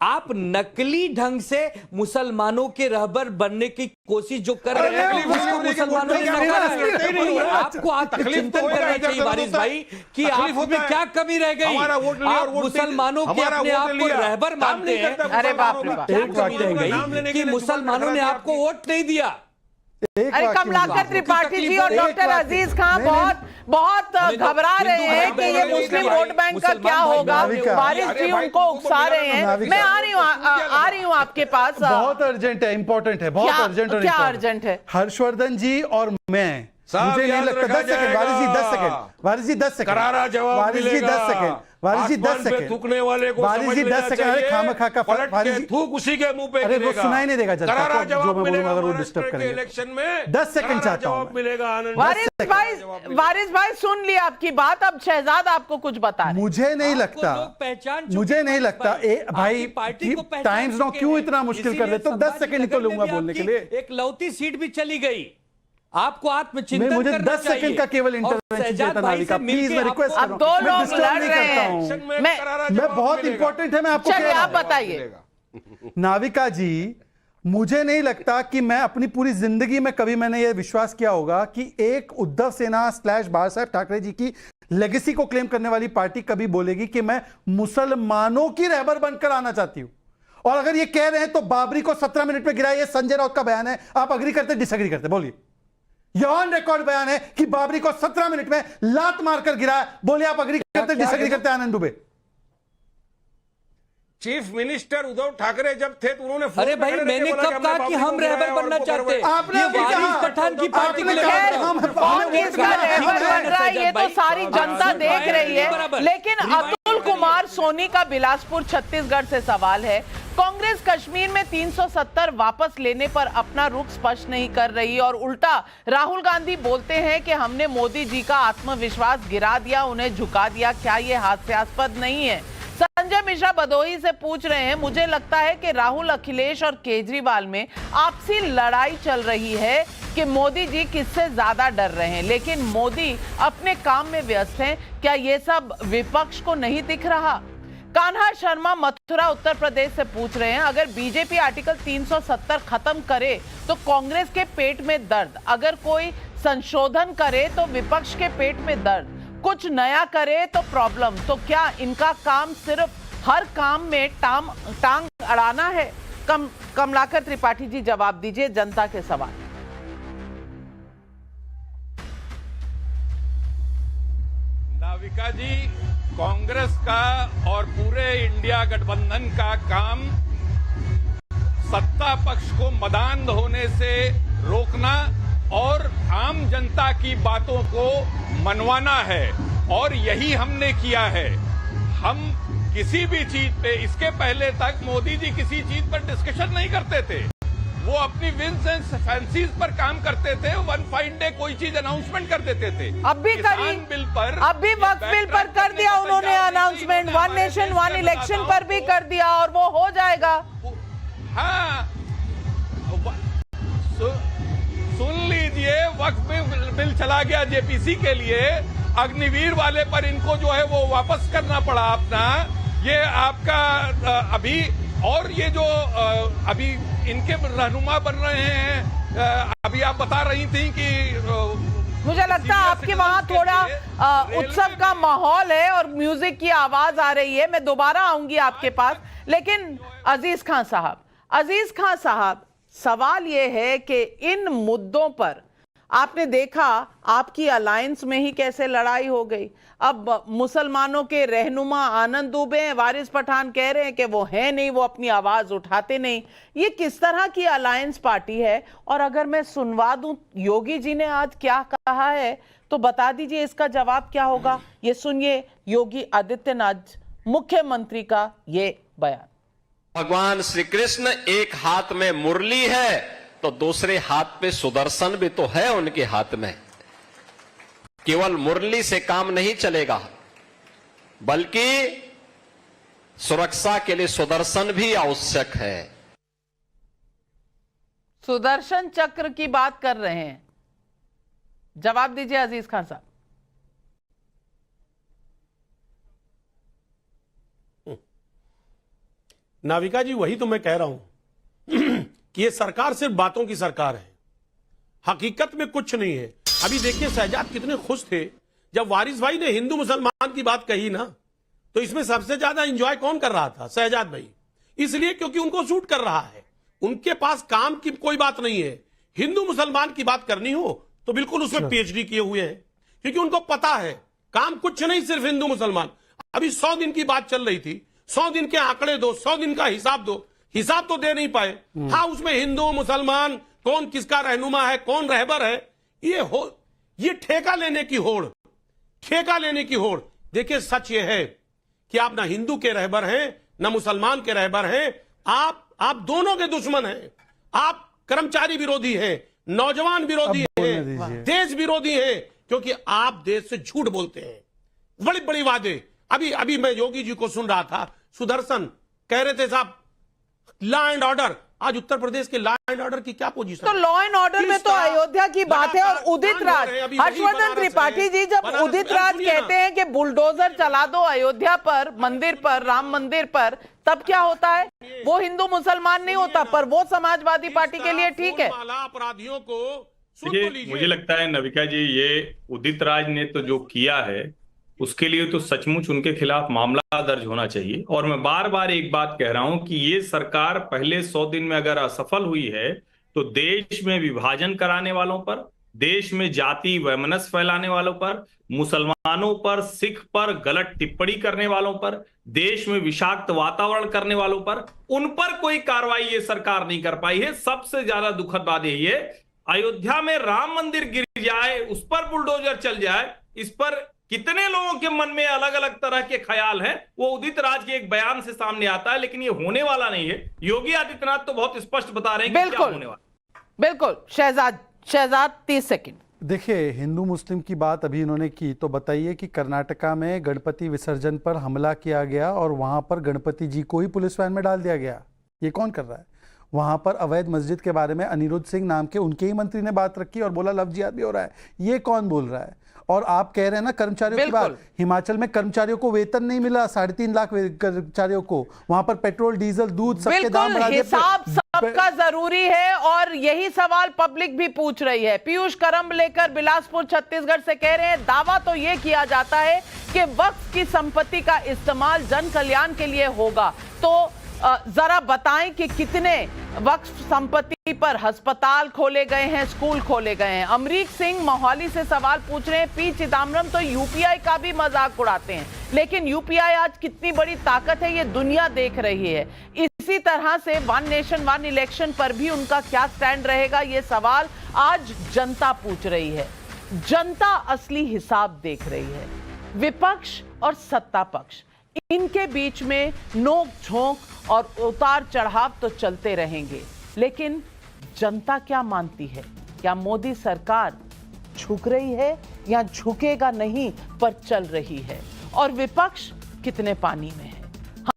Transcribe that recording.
आप नकली ढंग से मुसलमानों के रहबर बनने की कोशिश जो कर रहे हैं उसको मुसलमानों ने नकारा है। आपको आत्मचिंतन करना चाहिए वारिस भाई कि आप में क्या कमी रह गई। आप मुसलमानों के अपने आप को रहबर मानते हैं। अरे बाप रे बाप, क्या कमी रह गई कि मुसलमानों ने आपको वोट नहीं दिया। अरे कमलाकर त्रिपाठी जी और डॉक्टर अजीज खान बहुत घबरा रहे हैं कि ये मुस्लिम वोट बैंक का क्या होगा। वारिस जी उनको उकसा रहे हैं। मैं आ रही हूँ आपके पास। बहुत अर्जेंट है, इंपॉर्टेंट है, बहुत अर्जेंट। क्या अर्जेंट है? हर्षवर्धन जी और मैं, मुझे नहीं लगता 10 सेकंड वारिस जी, 10 सेकंड वारिस जी, 10 सेकंड करारा जवाब वारिस जी, 10 सेकंड वारिस जी, 10 सेकंड थूकने वाले को वारिस जी, 10 सेकंड। अरे खामखा का वारिस जी, थूक उसी के मुंह पे अरे वो गिरेगा। सुनाई नहीं देगा जनता करारा को जो जवाब मैं बोलूंगा मिलेगा अगर वो महाराष्ट्र डिस्टर्ब के करेंगे। इलेक्शन में 10 सेकंड करारा चाहता हूं जवाब मिलेगा आनंद। वारिस भाई सुन लिया आपकी बात। अब शहजाद आपको कुछ बता रहे हैं। मुझे नहीं लगता, मुझे नहीं लगता भाई टाइम्स नाउ क्यों इतना मुश्किल कर रहे, तो 10 सेकंड ही तो लूंगा बोलने के लिए। एक लौती सीट भी चली गई। आपको आत्मचिंतन मुझे करना 10 सेकंड का केवल इंटरवेंशन चाहिए था नाविका, प्लीज मैं रिक्वेस्ट कर रहा हूं। दो लोग लड़ रहे हैं। मैं बहुत इंपॉर्टेंट है, मैं आपको चलिए आप बताइए। नाविका जी, मुझे नहीं लगता कि मैं अपनी पूरी जिंदगी में कभी मैंने यह विश्वास किया होगा कि एक उद्धव सेना / बाला साहब ठाकरे जी की लेगेसी को क्लेम करने वाली पार्टी कभी बोलेगी कि मैं मुसलमानों की रहबर बनकर आना चाहती हूं। और अगर ये कह रहे हैं तो बाबरी को 17 मिनट में गिराया, ये संजय राउत का बयान है। आप अग्री करते डिसएग्री करते? बोलिए। यह ऑन रिकॉर्ड बयान है कि बाबरी को 17 मिनट में लात मारकर गिराया। बोलिए आप अग्री करते डिसएग्री करते? आनंद दुबे। चीफ मिनिस्टर उद्धव ठाकरे जब थे तो उन्होंने अरे भाई मैंने कब कहा कि हम रहबर बनना चाहते हैं? आपने वारिस पठान की पार्टी के लिए कौन किसका रहबर बन रहा है ये तो सारी जनता देख रही है। लेकिन अतुल कुमार सोनी का बिलासपुर छत्तीसगढ़ से सवाल है। कांग्रेस कश्मीर में 370 वापस लेने पर अपना रुख स्पष्ट नहीं कर रही और उल्टा राहुल गांधी बोलते हैं कि हमने मोदी जी का आत्मविश्वास गिरा दिया, उन्हें झुका दिया। क्या ये हास्यास्पद नहीं है? संजय मिश्रा भदोही से पूछ रहे हैं, मुझे लगता है कि राहुल, अखिलेश और केजरीवाल में आपसी लड़ाई चल रही है कि मोदी जी किससे ज्यादा डर रहे हैं, लेकिन मोदी अपने काम में व्यस्त हैं। क्या ये सब विपक्ष को नहीं दिख रहा? कान्हा शर्मा मथुरा उत्तर प्रदेश से पूछ रहे हैं, अगर बीजेपी आर्टिकल 370 खत्म करे तो कांग्रेस के पेट में दर्द, अगर कोई संशोधन करे तो विपक्ष के पेट में दर्द, कुछ नया करे तो प्रॉब्लम, तो क्या इनका काम सिर्फ हर काम में टांग अड़ाना है? कमलाकर त्रिपाठी जी जवाब दीजिए जनता के सवाल। नाविका जी, कांग्रेस का और पूरे इंडिया गठबंधन का काम सत्ता पक्ष को मदान होने से रोकना और आम जनता की बातों को मनवाना है, और यही हमने किया है। हम किसी भी चीज पे, इसके पहले तक मोदी जी किसी चीज पर डिस्कशन नहीं करते थे। वो अपनी विंस एंड फैंसीज पर काम करते थे। वन फाइन डे कोई चीज अनाउंसमेंट कर देते थे। अब भी करी, बिल पर, अब भी वक्फ बिल पर कर दिया उन्होंने announcement. One nation one election पर भी कर दिया और वो हो जाएगा। हाँ, सुन लीजिए, वक्फ बिल चला गया जेपीसी के लिए। अग्निवीर वाले पर इनको जो है वो वापस करना पड़ा अपना। ये आपका अभी, और ये जो अभी इनके रहनुमा बन रहे हैं, अभी आप बता रही थी कि मुझे लगता है आपके वहां थोड़ा उत्सव का माहौल है और म्यूजिक की आवाज आ रही है। मैं दोबारा आऊंगी आपके पास, लेकिन अजीज खान साहब सवाल ये है कि इन मुद्दों पर आपने देखा आपकी अलायंस में ही कैसे लड़ाई हो गई। अब मुसलमानों के रहनुमा आनंद दुबे हैं, वारिस पठान कह रहे हैं कि वो है नहीं, वो अपनी आवाज उठाते नहीं। ये किस तरह की अलायंस पार्टी है? और अगर मैं सुनवा दूं योगी जी ने आज क्या कहा है तो बता दीजिए इसका जवाब क्या होगा। ये सुनिए योगी आदित्यनाथ मुख्यमंत्री का ये बयान। भगवान श्री कृष्ण एक हाथ में मुरली है तो दूसरे हाथ पे सुदर्शन भी तो है उनके हाथ में। केवल मुरली से काम नहीं चलेगा, बल्कि सुरक्षा के लिए सुदर्शन भी आवश्यक है। सुदर्शन चक्र की बात कर रहे हैं, जवाब दीजिए अजीज खान साहब। नाविका जी, वही तो मैं कह रहा हूं कि ये सरकार सिर्फ बातों की सरकार है, हकीकत में कुछ नहीं है। अभी देखिए शहजाद कितने खुश थे जब वारिस भाई ने हिंदू मुसलमान की बात कही ना, तो इसमें सबसे ज्यादा एंजॉय कौन कर रहा था? शहजाद भाई। इसलिए क्योंकि उनको सूट कर रहा है, उनके पास काम की कोई बात नहीं है। हिंदू मुसलमान की बात करनी हो तो बिल्कुल उसमें पीएचडी किए हुए हैं, क्योंकि उनको पता है काम कुछ नहीं, सिर्फ हिंदू मुसलमान। अभी 100 दिन की बात चल रही थी, 100 दिन के आंकड़े दो, 100 दिन का हिसाब दो, हिसाब तो दे नहीं पाए। हाँ, उसमें हिंदू मुसलमान, कौन किसका रहनुमा है, कौन रहबर है, ये ठेका लेने की होड़, ठेका लेने की होड़। देखिए सच ये है कि आप ना हिंदू के रहबर हैं ना मुसलमान के रहबर हैं, आप दोनों के दुश्मन हैं। आप कर्मचारी विरोधी हैं, नौजवान विरोधी हैं, देश विरोधी हैं, क्योंकि आप देश से झूठ बोलते हैं, बड़ी बड़ी वादे। अभी मैं योगी जी को सुन रहा था, सुदर्शन कह रहे थे साहब लॉ एंड ऑर्डर। आज उत्तर प्रदेश के लॉ एंड ऑर्डर की क्या पोजीशन? तो लॉ एंड ऑर्डर में तो अयोध्या की बात है। और उदित राज, हर्षवर्धन त्रिपाठी जी, जब उदित राज कहते हैं कि बुलडोजर चला दो अयोध्या पर, मंदिर पर, राम मंदिर पर, तब क्या होता है? वो हिंदू मुसलमान नहीं होता, पर वो समाजवादी पार्टी के लिए ठीक है। अपराधियों को मुझे लगता है नविका जी, ये उदित राज ने तो जो किया है उसके लिए तो सचमुच उनके खिलाफ मामला दर्ज होना चाहिए। और मैं बार बार एक बात कह रहा हूं कि ये सरकार पहले 100 दिन में अगर असफल हुई है तो देश में विभाजन कराने वालों पर, देश में जाति वैमनस्य फैलाने वालों पर, मुसलमानों पर, सिख पर गलत टिप्पणी करने वालों पर, देश में विषाक्त वातावरण करने वालों पर, उन पर कोई कार्रवाई ये सरकार नहीं कर पाई है। सबसे ज्यादा दुखद बात यही है, अयोध्या में राम मंदिर गिर जाए, उस पर बुलडोजर चल जाए, इस पर कितने लोगों के मन में अलग अलग तरह के ख्याल हैं, वो उदित राज के एक बयान से सामने आता है, लेकिन ये होने वाला नहीं है। योगी आदित्यनाथ तो बहुत स्पष्ट बता रहे हैं कि क्या होने वाला। बिल्कुल। शहजाद 30 सेकंड। देखिए, हिंदू मुस्लिम की बात अभी इन्होंने की, तो बताइए कि कर्नाटका में गणपति विसर्जन पर हमला किया गया और वहां पर गणपति जी को ही पुलिस वैन में डाल दिया गया। ये कौन कर रहा है? वहां पर अवैध मस्जिद के बारे में अनिरुद्ध सिंह नाम के उनके ही मंत्री ने बात रखी और बोला लव जिहाद भी हो रहा है। ये कौन बोल रहा है? और आप कह रहे हैं ना कर्मचारियों की बात, हिमाचल में कर्मचारियों को वेतन नहीं मिला, 3.5 लाख कर्मचारियों को, वहां पर पेट्रोल, डीजल, दूध, सबके दाम बढ़ा दिए। हिसाब सबका जरूरी है और यही सवाल पब्लिक भी पूछ रही है। पीयूष करम लेकर बिलासपुर छत्तीसगढ़ से कह रहे हैं, दावा तो यह किया जाता है कि वक्फ की संपत्ति का इस्तेमाल जन कल्याण के लिए होगा। तो जरा बताएं कि कितने वक्फ संपत्ति पर अस्पताल खोले गए हैं, स्कूल खोले गए हैं। अमरीक सिंह मोहाली से सवाल पूछ रहे हैं, पी चिदम्बरम तो यूपीआई का भी मजाक उड़ाते हैं, लेकिन यूपीआई आज कितनी बड़ी ताकत है ये दुनिया देख रही है। इसी तरह से वन नेशन वन इलेक्शन पर भी उनका क्या स्टैंड रहेगा, ये सवाल आज जनता पूछ रही है। जनता असली हिसाब देख रही है। विपक्ष और सत्ता पक्ष, इनके बीच में नोक झोंक और उतार चढ़ाव तो चलते रहेंगे, लेकिन जनता क्या मानती है? क्या मोदी सरकार झुक रही है या झुकेगा नहीं पर चल रही है? और विपक्ष कितने पानी में है?